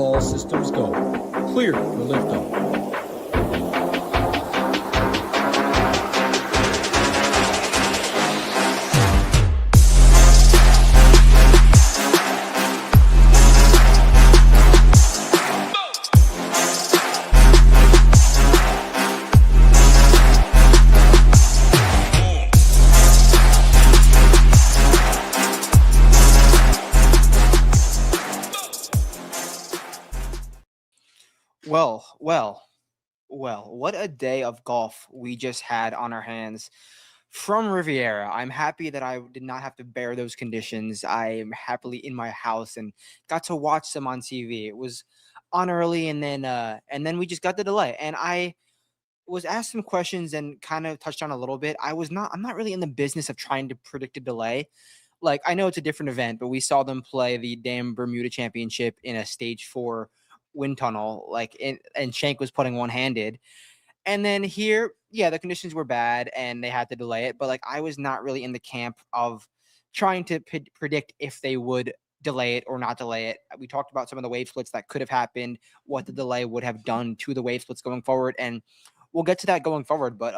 All systems go. Clear for liftoff. Well, what a day of golf we just had on our hands from Riviera. I'm happy that I did not have to bear those conditions. I am happily in my house and got to watch them on TV. It was on early and then we just got the delay. And I was asked some questions and kind of touched on a little bit. I'm not really in the business of trying to predict a delay. Like, I know it's a different event, but we saw them play the damn Bermuda Championship in a stage 4 wind tunnel, and Shank was putting one-handed. And then here, yeah, the conditions were bad and they had to delay it, but like I was not really in the camp of trying to predict if they would delay it or not delay it. We talked about some of the wave splits that could have happened, what the delay would have done to the wave splits going forward, and we'll get to that going forward, but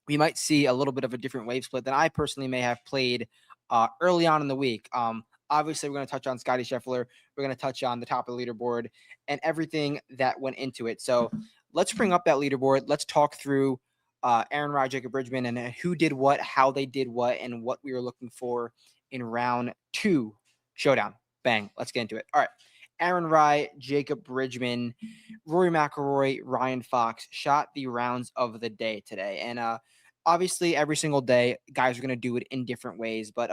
we might see a little bit of a different wave split than I personally may have played early on in the week. Obviously, we're going to touch on Scotty Scheffler. We're going to touch on the top of the leaderboard and everything that went into it. So let's bring up that leaderboard. Let's talk through Aaron Rai, Jacob Bridgman, and who did what, how they did what, and what we were looking for in round 2 showdown. Bang. Let's get into it. All right. Aaron Rai, Jacob Bridgman, Rory McIlroy, Ryan Fox shot the rounds of the day today. And obviously, every single day, guys are going to do it in different ways. But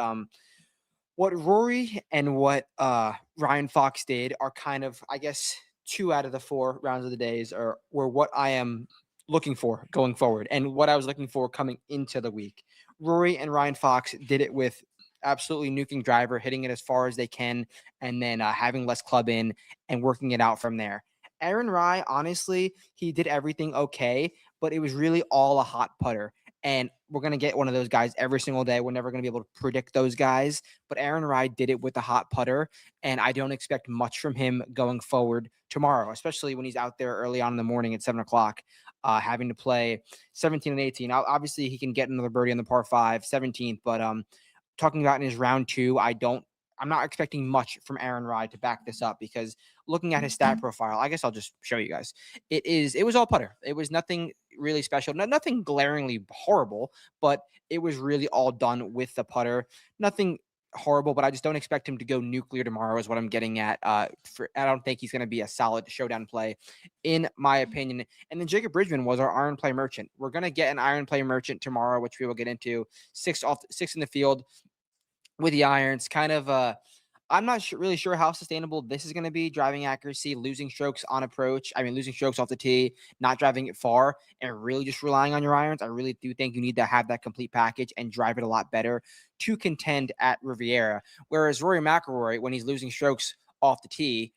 what Rory and what Ryan Fox did are kind of, I guess, 2 out of the 4 rounds of the days were what I am looking for going forward and what I was looking for coming into the week. Rory and Ryan Fox did it with absolutely nuking driver, hitting it as far as they can, and then having less club in and working it out from there. Aaron Rai, honestly, he did everything okay, but it was really all a hot putter. And we're going to get one of those guys every single day. We're never going to be able to predict those guys. But Aaron Rai did it with the hot putter, and I don't expect much from him going forward tomorrow, especially when he's out there early on in the morning at 7 o'clock, having to play 17 and 18. Obviously, he can get another birdie on the par 5, 17th, but talking about in his round 2, I'm not expecting much from Aaron Rai to back this up, because looking at his stat profile, I guess I'll just show you guys. It was all putter. It was nothing really special, nothing glaringly horrible, but it was really all done with the putter. Nothing horrible, but I just don't expect him to go nuclear tomorrow is what I'm getting at. I don't think he's going to be a solid showdown play, in my opinion. And then Jacob Bridgman was our iron play merchant. We're going to get an iron play merchant tomorrow, which we will get into. 6 in the field with the irons. Kind of I'm not really sure how sustainable this is going to be. Driving accuracy, losing strokes on approach. Losing strokes off the tee, not driving it far, and really just relying on your irons. I really do think you need to have that complete package and drive it a lot better to contend at Riviera. Whereas Rory McIlroy, when he's losing strokes off the tee,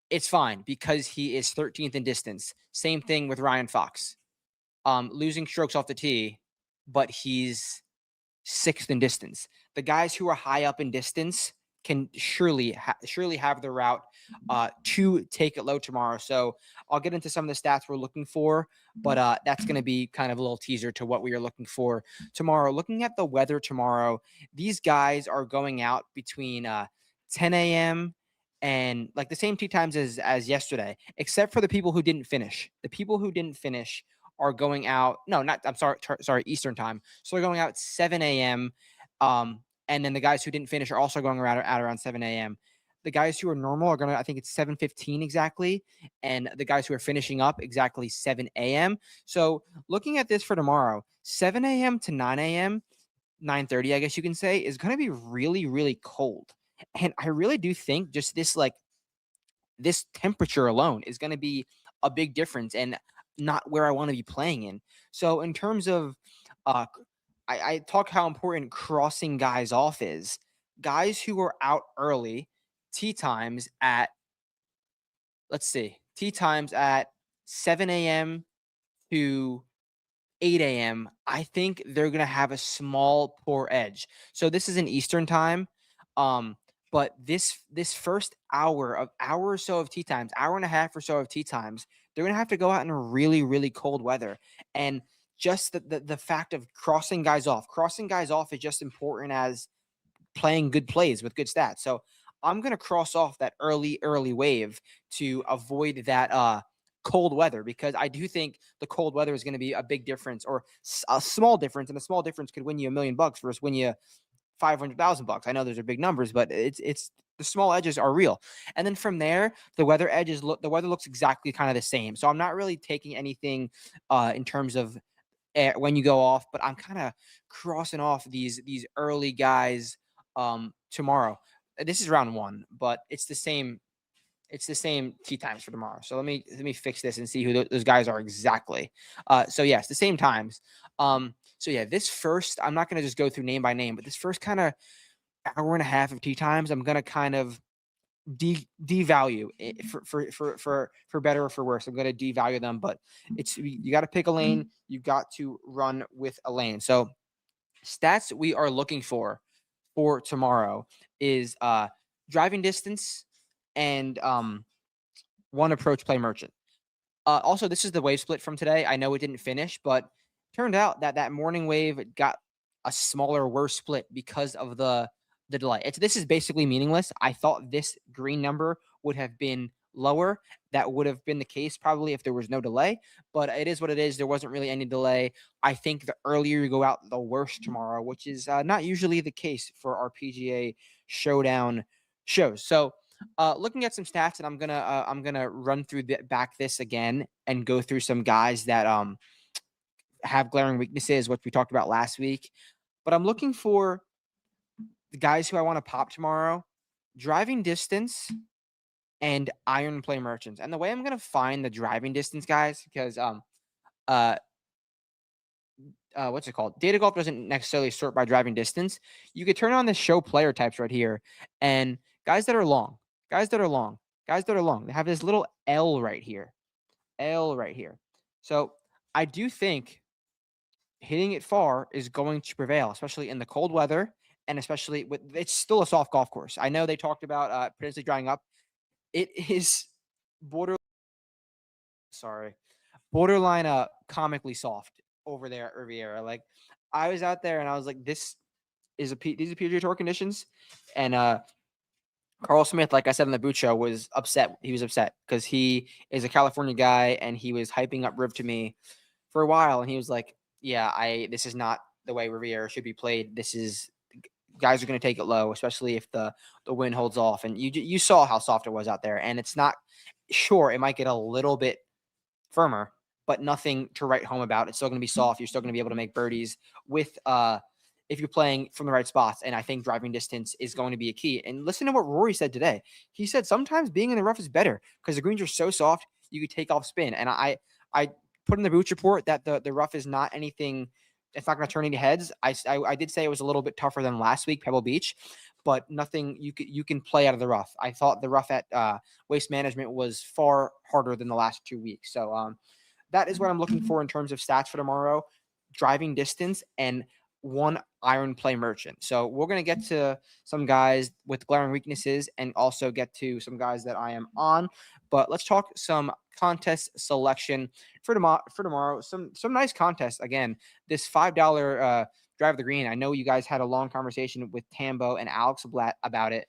it's fine because he is 13th in distance. Same thing with Ryan Fox. Losing strokes off the tee, but he's 6th in distance. The guys who are high up in distance can surely have the route to take it low tomorrow. So I'll get into some of the stats we're looking for, but that's going to be kind of a little teaser to what we are looking for tomorrow. Looking at the weather tomorrow, these guys are going out between 10 a.m. and like the same tee times as yesterday, except for the people who didn't finish. The people who didn't finish are going out. No, not, I'm sorry, Eastern time. So they're going out 7 a.m. And then the guys who didn't finish are also going around 7 a.m. The guys who are normal are going to, I think it's 7:15 exactly. And the guys who are finishing up exactly 7 a.m. So looking at this for tomorrow, 7 a.m. to 9 a.m., 9:30, I guess you can say, is going to be really, really cold. And I really do think just this temperature alone is going to be a big difference and not where I want to be playing in. So in terms of, I talk how important crossing guys off is. Guys who are out early, tee times at 7 a.m. to 8 a.m., I think they're going to have a small poor edge. So this is an Eastern time. But this first hour or so of tee times, hour and a half or so of tee times, they're gonna have to go out in really, really cold weather. And just the fact of crossing guys off. Crossing guys off is just important as playing good plays with good stats. So I'm gonna cross off that early wave to avoid that cold weather, because I do think the cold weather is going to be a big difference, or a small difference, and a small difference could win you $1,000,000 versus win you $500,000. I know those are big numbers, but it's the small edges are real. And then from there, the weather looks exactly kind of the same. So I'm not really taking anything in terms of when you go off, but I'm kind of crossing off these early guys tomorrow. This is round one, but it's the same tee times for tomorrow. So let me fix this and see who those guys are exactly. So yes, the same times. So yeah, this first, I'm not going to just go through name by name, but this first kind of hour and a half of tee times, I'm going to kind of devalue it for better or for worse. I'm going to devalue them, but you got to pick a lane. You got to run with a lane. So stats we are looking for tomorrow is driving distance and one approach play merchant. Also, this is the wave split from today. I know it didn't finish, but turned out that morning wave got a smaller, worse split because of the delay. This is basically meaningless. I thought this green number would have been lower. That would have been the case probably if there was no delay, but it is what it is. There wasn't really any delay. I think the earlier you go out, the worse tomorrow, which is not usually the case for our PGA Showdown shows. So looking at some stats, and I'm gonna run through back this again and go through some guys that have glaring weaknesses, which we talked about last week. But I'm looking for the guys who I want to pop tomorrow: driving distance and iron play merchants. And the way I'm gonna find the driving distance guys, because uh what's it called? Data Golf doesn't necessarily sort by driving distance. You could turn on the show player types right here, and guys that are long, guys that are long, guys that are long. They have this little L right here, L right here. So I do think hitting it far is going to prevail, especially in the cold weather, and especially with it's still a soft golf course. I know they talked about potentially drying up. It is border sorry borderline comically soft over there at Riviera. Like, I was out there and I was like, these are PGA Tour conditions. And Carl Smith, like I said on the boot show, was upset. He was upset because he is a California guy and he was hyping up Riv to me for a while, and he was like, yeah, this is not the way Riviera should be played. This is Guys are going to take it low, especially if the wind holds off. And you saw how soft it was out there, and it's not, sure, it might get a little bit firmer, but nothing to write home about. It's still going to be soft. You're still going to be able to make birdies with if you're playing from the right spots. And I think driving distance is going to be a key. And listen to what Rory said today. He said sometimes being in the rough is better because the greens are so soft you could take off spin. And I put in the Booch report that the rough is not anything. It's not going to turn any heads. I did say it was a little bit tougher than last week, Pebble Beach, but nothing you can play out of the rough. I thought the rough at Waste Management was far harder than the last 2 weeks. So that is what I'm looking for in terms of stats for tomorrow: driving distance and one iron play merchant. So we're going to get to some guys with glaring weaknesses and also get to some guys that I am on. But let's talk some contest selection for tomorrow. Some nice contests. Again, this $5 drive the green. I know you guys had a long conversation with Tambo and Alex Blatt about it.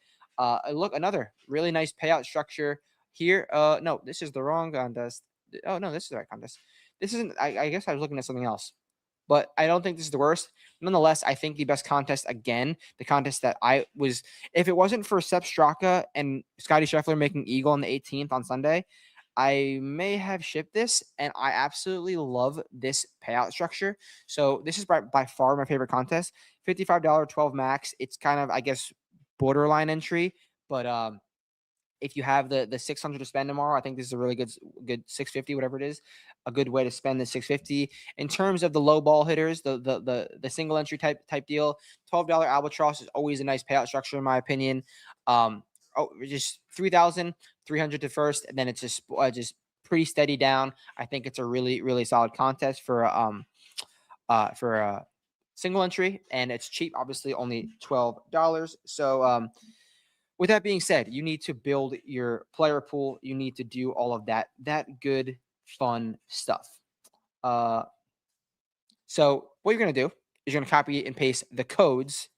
Look, another really nice payout structure here. No, this is the wrong contest. Oh no, this is the right contest. This isn't. I guess I was looking at something else, but I don't think this is the worst. Nonetheless, I think the best contest, again, the contest that I was, if it wasn't for Sepp Straka and Scotty Scheffler making eagle on the 18th on Sunday, I may have shipped this, and I absolutely love this payout structure. So this is by far my favorite contest. $55, 12 max. It's kind of, I guess, borderline entry, but if you have the 600 to spend tomorrow, I think this is a really good 650, whatever it is, a good way to spend the 650. In terms of the low ball hitters, the single entry type deal, $12 albatross is always a nice payout structure in my opinion. Just 3,300 to first, and then it's just pretty steady down. I think it's a really, really solid contest for single entry, and it's cheap, obviously only $12. So with that being said, you need to build your player pool. You need to do all of that good, fun stuff. So what you're going to do is you're going to copy and paste the codes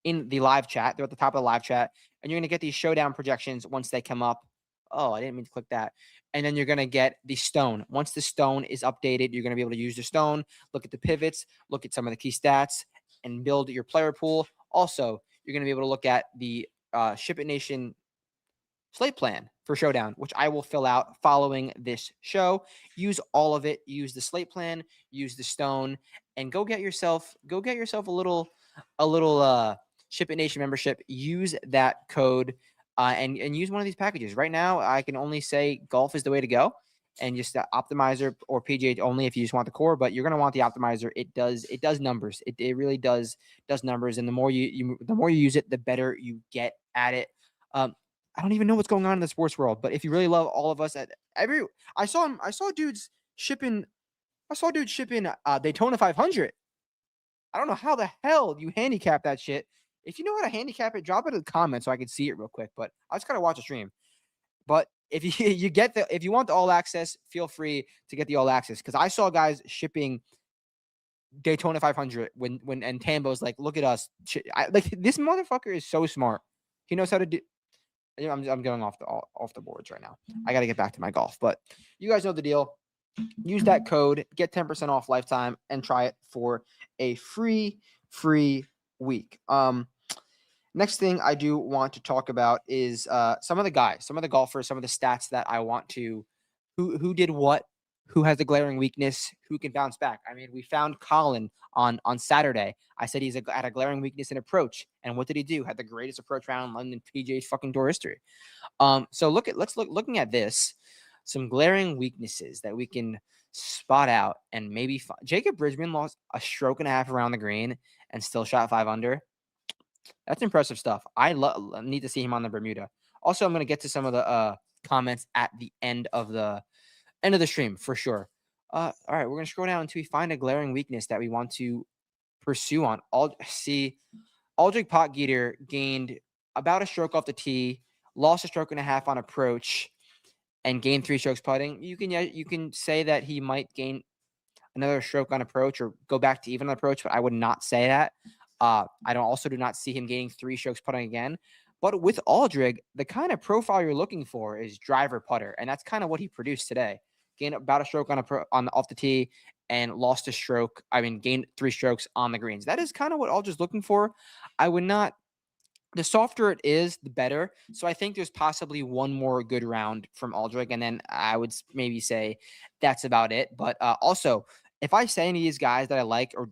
in the live chat. They're at the top of the live chat. And you're going to get these showdown projections once they come up. Oh, I didn't mean to click that. And then you're going to get the stone. Once the stone is updated, you're going to be able to use the stone, look at the pivots, look at some of the key stats, and build your player pool. Also, you're going to be able to look at the Ship It Nation slate plan for Showdown, which I will fill out following this show. Use all of it. Use the slate plan, use the stone, and go get yourself a little Ship It Nation membership. Use that code and use one of these packages. Right now, I can only say golf is the way to go. And just the optimizer or PGA only if you just want the core, but you're gonna want the optimizer. It does numbers. It really does numbers. And the more you use it, the better you get at it. I don't even know what's going on in the sports world, but if you really love all of us I saw dudes shipping Daytona 500. I don't know how the hell you handicap that shit. If you know how to handicap it, drop it in the comments so I can see it real quick, but I just got to watch the stream. But if if you want the all access, feel free to get the all access, because I saw guys shipping Daytona 500 and Tambo's like, look at us. This motherfucker is so smart. He knows how to do. I'm going off the boards right now. I got to get back to my golf, but you guys know the deal. Use that code, get 10% off lifetime, and try it for a free week. Next thing I do want to talk about is some of the guys, some of the golfers, some of the stats that I want to, who did what, who has a glaring weakness, who can bounce back. I mean, we found Colin on Saturday. I said he's had a glaring weakness in approach, and what did he do? Had the greatest approach round in London PGA fucking Tour history. So looking at this, some glaring weaknesses that we can spot out and maybe Jacob Bridgman lost a stroke and a half around the green and still shot 5 under. That's impressive stuff. I need to see him on the Bermuda. Also, I'm going to get to some of the comments at the end of the stream for sure. All right, we're going to scroll down until we find a glaring weakness that we want to pursue on. Aldrich Potgieter gained about a stroke off the tee, lost a stroke and a half on approach, and gained 3 strokes putting. You can say that he might gain another stroke on approach or go back to even on approach, but I would not say that. I do not see him gaining 3 strokes putting again. But with Aldrich, the kind of profile you're looking for is driver putter, and that's kind of what he produced today. Gained about a stroke off the tee and lost a stroke. Gained 3 strokes on the greens. That is kind of what Aldrich's looking for. I would not. The softer it is, the better. So I think there's possibly one more good round from Aldrich, and then I would maybe say that's about it. But also, if I say any of these guys that I like or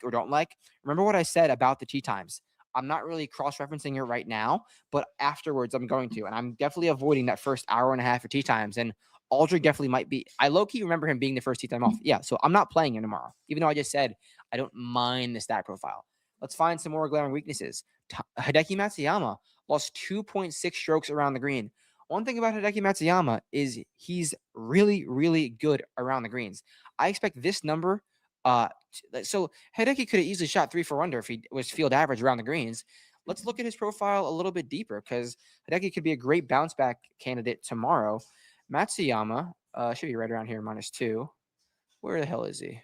don't like, remember what I said about the tee times. I'm not really cross-referencing it right now, but afterwards I'm going to, and I'm definitely avoiding that first hour and a half of tee times. And Aldrich definitely might be. I low-key remember him being the first tee time off. Yeah, so I'm not playing him tomorrow, even though I just said I don't mind the stat profile. Let's find some more glaring weaknesses. Hideki Matsuyama lost 2.6 strokes around the green. One thing about Hideki Matsuyama is he's really, really good around the greens. I expect this number. So Hideki could have easily shot 3-4 under if he was field average around the greens. Let's look at his profile a little bit deeper, because Hideki could be a great bounce back candidate tomorrow. Matsuyama should be right around here, -2. Where the hell is he?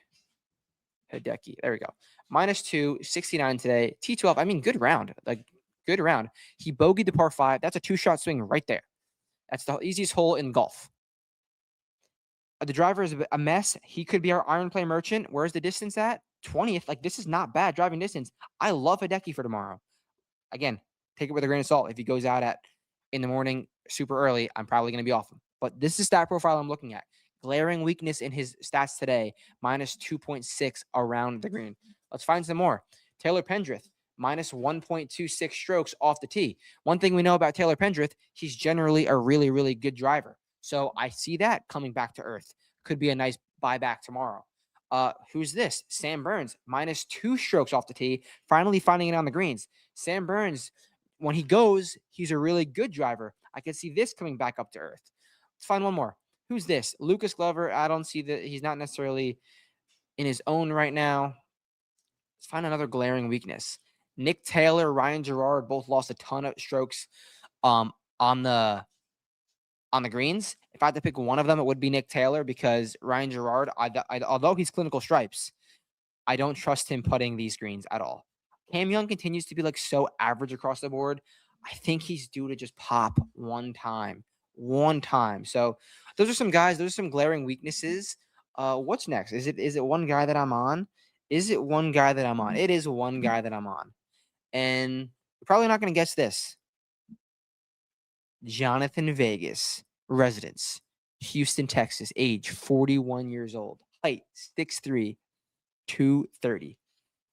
Hideki. There we go. -2, 69 today. T12. Good round. Good round. He bogeyed the par 5. That's a 2-shot swing right there. That's the easiest hole in golf. The driver is a mess. He could be our iron play merchant. Where's the distance at? 20th. This is not bad driving distance. I love Hideki for tomorrow. Again, take it with a grain of salt. If he goes out in the morning super early, I'm probably going to be off him. But this is stat profile I'm looking at. Glaring weakness in his stats today, -2.6 around the green. Let's find some more. Taylor Pendrith, -1.26 strokes off the tee. One thing we know about Taylor Pendrith, he's generally a really, really good driver. So I see that coming back to earth. Could be a nice buyback tomorrow. Who's this? Sam Burns, -2 strokes off the tee, finally finding it on the greens. Sam Burns, when he goes, he's a really good driver. I can see this coming back up to earth. Let's find one more. Who's this? Lucas Glover. I don't see that. He's not necessarily in his own right now. Let's find another glaring weakness. Nick Taylor, Ryan Gerard both lost a ton of strokes on the greens. If I had to pick one of them, it would be Nick Taylor, because Ryan Gerard, although he's clinical stripes, I don't trust him putting these greens at all. Cam Young continues to be like so average across the board. I think he's due to just pop one time. So those are some guys. Those are some glaring weaknesses. What's next? Is it one guy that I'm on? Is it one guy that I'm on? It is one guy that I'm on. And you're probably not going to guess this. Jhonattan Vegas, residence, Houston, Texas, age 41 years old, height 6'3", 230.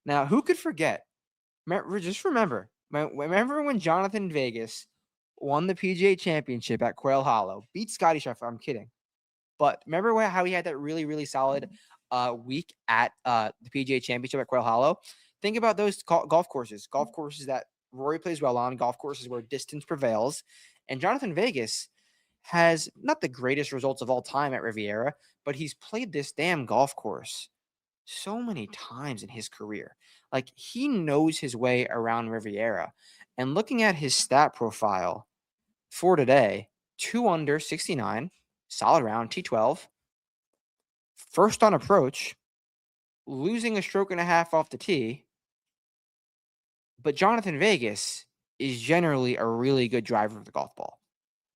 Now, who could forget? Just remember when Jhonattan Vegas won the PGA Championship at Quail Hollow, beat Scotty Scheffler. I'm kidding. But remember how he had that really, really solid week at the PGA Championship at Quail Hollow? Think about those golf courses that Rory plays well on, golf courses where distance prevails. And Jhonattan Vegas has not the greatest results of all time at Riviera, but he's played this damn golf course so many times in his career. Like, he knows his way around Riviera. And looking at his stat profile for today, 2 under 69, solid round, T12, first on approach, losing a stroke and a half off the tee. But Jhonattan Vegas is generally a really good driver of the golf ball.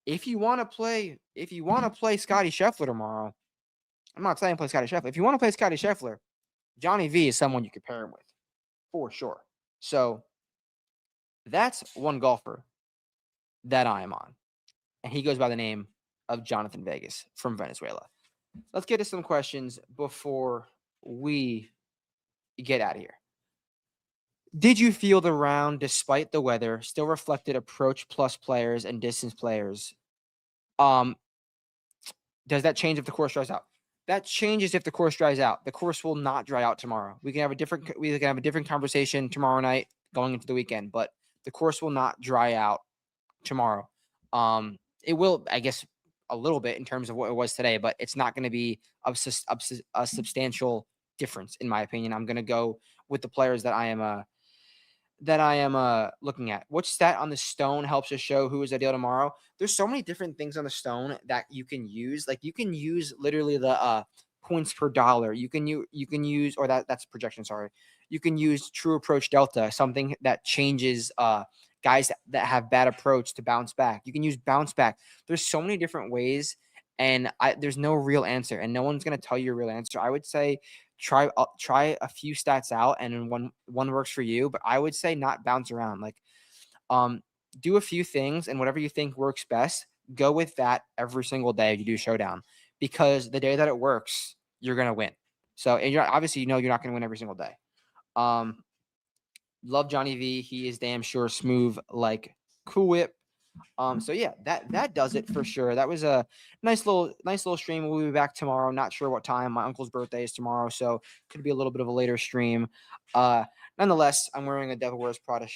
If you want to play Scotty Scheffler tomorrow, I'm not saying play Scotty Scheffler. If you want to play Scotty Scheffler, Johnny V is someone you could pair him with, for sure. So that's one golfer that I am on, and he goes by the name of Jhonattan Vegas from Venezuela. Let's get to some questions before we get out of here. Did you feel the round, despite the weather, still reflected approach plus players and distance players? Does that change if the course dries out? That changes if the course dries out. The course will not dry out tomorrow. We can have a different conversation tomorrow night going into the weekend, but the course will not dry out tomorrow. It will, I guess, a little bit in terms of what it was today, but it's not going to be a substantial difference, in my opinion. I'm going to go with the players that I am looking at. Which stat on the stone helps us show who is ideal tomorrow? There's so many different things on the stone that you can use. Like, you can use literally the points per dollar. You can use, or that's projection. Sorry. You can use true approach delta, something that changes guys that have bad approach to bounce back. You can use bounce back. There's so many different ways, and there's no real answer, and no one's going to tell you a real answer. I would say try a few stats out, and one works for you, but I would say not bounce around. Like, do a few things, and whatever you think works best, go with that every single day you do Showdown, because the day that it works, you're going to win. So, and you're obviously, you're not going to win every single day. Love Johnny V. He is damn sure smooth like Cool Whip. So yeah, that does it for sure. That was a nice little stream. We'll be back tomorrow. Not sure what time. My uncle's birthday is tomorrow, so could be a little bit of a later stream. Nonetheless, I'm wearing a Devil Wears Prada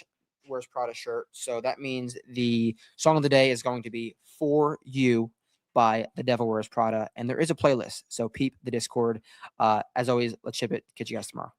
shirt, so that means the song of the day is going to be For You by The Devil Wears Prada, and there is a playlist, so peep the Discord. As always, let's ship it. Catch you guys tomorrow.